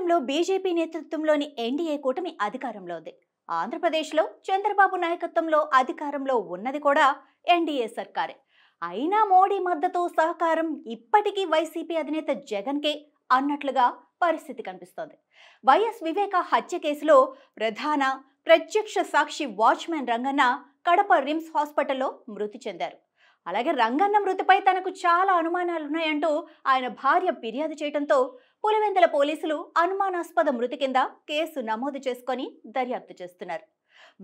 రాష్ట్రంలో బీజేపీ నేతృత్వంలోని ఎన్డీఏ కూటమి అధికారంలో ఉంది. ఆంధ్రప్రదేశ్లో చంద్రబాబు నాయకత్వంలో అధికారంలో ఉన్నది కూడా ఎన్డీఏ సర్కారే. అయినా మోడీ మద్దతు సహకారం ఇప్పటికీ వైసీపీ అధినేత జగన్కే అన్నట్లుగా పరిస్థితి కనిపిస్తోంది. వైఎస్ వివేక హత్య కేసులో ప్రధాన ప్రత్యక్ష సాక్షి వాచ్మెన్ రంగన్న కడప రిమ్స్ హాస్పిటల్లో మృతి చెందారు. అలాగే రంగన్న మృతిపై తనకు చాలా అనుమానాలున్నాయంటూ ఆయన భార్య ఫిర్యాదు చేయడంతో పులివెందుల పోలీసులు అనుమానాస్పద మృతి కింద కేసు నమోదు చేసుకొని దర్యాప్తు చేస్తున్నారు.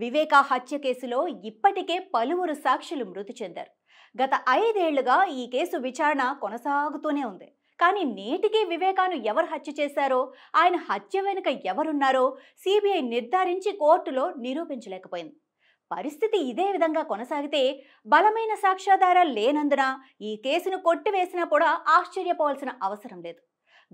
వివేక హత్య కేసులో ఇప్పటికే పలువురు సాక్షులు మృతి చెందారు. గత 5 ఏళ్లుగా ఈ కేసు విచారణ కొనసాగుతూనే ఉంది. కానీ నేటికి వివేకాను ఎవరు హత్య చేశారో, ఆయన హత్య వెనుక ఎవరున్నారో సిబిఐ నిర్ధారించి కోర్టులో నిరూపించలేకపోయింది. పరిస్థితి ఇదే విధంగా కొనసాగితే బలమైన సాక్ష్యాధారాలు లేనందున ఈ కేసును కొట్టివేసినా కూడా ఆశ్చర్యపోవాల్సిన అవసరం లేదు.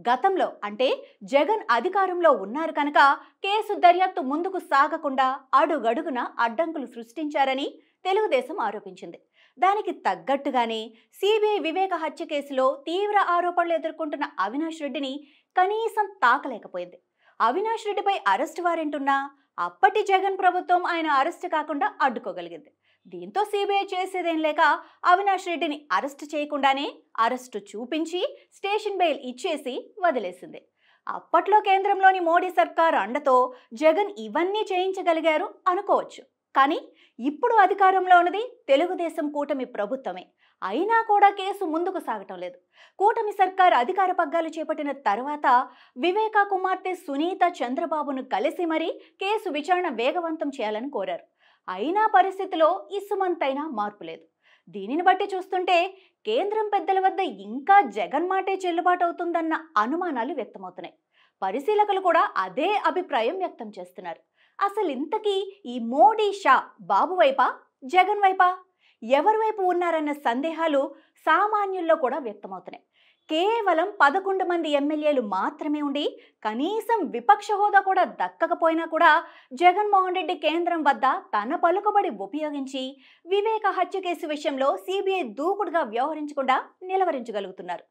గతంలో అంటే జగన్ అధికారంలో ఉన్నారు కనుక కేసు దర్యాప్తు ముందుకు సాగకుండా అడుగడుగున అడ్డంకులు సృష్టించారని తెలుగుదేశం ఆరోపించింది. దానికి తగ్గట్టుగానే సిబిఐ వివేక హత్య కేసులో తీవ్ర ఆరోపణలు ఎదుర్కొంటున్న అవినాష్ రెడ్డిని కనీసం తాకలేకపోయింది. అవినాష్ రెడ్డిపై అరెస్ట్ వారెంట్ ఉన్నా అప్పటి జగన్ ప్రభుత్వం ఆయన అరెస్ట్ కాకుండా అడ్డుకోగలిగింది. దీంతో సిబిఐ చేసేదేం లేక అవినాష్ రెడ్డిని అరెస్ట్ చేయకుండానే అరెస్టు చూపించి స్టేషన్ బెయిల్ ఇచ్చేసి వదిలేసింది. అప్పట్లో కేంద్రంలోని మోడీ సర్కార్ అండతో జగన్ ఇవన్నీ చేయించగలిగారు అనుకోవచ్చు. కానీ ఇప్పుడు అధికారంలో ఉన్నది తెలుగుదేశం కూటమి ప్రభుత్వమే. అయినా కూడా కేసు ముందుకు సాగటం లేదు. కూటమి సర్కార్ అధికార పగ్గాలు చేపట్టిన తర్వాత వివేకా కుమార్తె సునీత చంద్రబాబును కలిసి మరీ కేసు విచారణ వేగవంతం చేయాలని కోరారు. అయినా పరిస్థితిలో ఇసుమంతైనా మార్పు లేదు. దీనిని బట్టి చూస్తుంటే కేంద్రం పెద్దల వద్ద ఇంకా జగన్ మాటే చెల్లుబాటు అవుతుందన్న అనుమానాలు వ్యక్తమవుతున్నాయి. పరిశీలకులు కూడా అదే అభిప్రాయం వ్యక్తం చేస్తున్నారు. అసలు ఇంతకీ ఈ మోడీ షా బాబు వైపా జగన్ వైపా ఎవరి వైపు ఉన్నారన్న సందేహాలు సామాన్యుల్లో కూడా వ్యక్తమవుతున్నాయి. కేవలం 11 మంది ఎమ్మెల్యేలు మాత్రమే ఉండి కనీసం విపక్ష హోదా కూడా దక్కకపోయినా కూడా జగన్మోహన్ రెడ్డి కేంద్రం వద్ద తన పలుకుబడి ఉపయోగించి వివేక హత్య కేసు విషయంలో సిబిఐ దూకుడుగా వ్యవహరించకుండా నిలవరించగలుగుతున్నారు.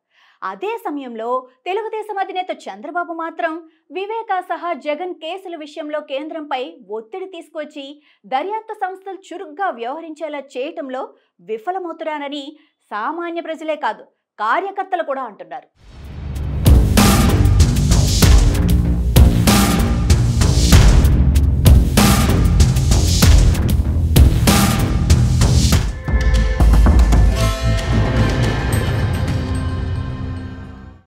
అదే సమయంలో తెలుగుదేశం అధినేత చంద్రబాబు మాత్రం వివేక సహా జగన్ కేసుల విషయంలో కేంద్రంపై ఒత్తిడి తీసుకొచ్చి దర్యాప్తు సంస్థలు చురుగ్గా వ్యవహరించేలా చేయటంలో విఫలమవుతున్నారని సామాన్య ప్రజలే కాదు కార్యకర్తలు కూడా అంటున్నారు.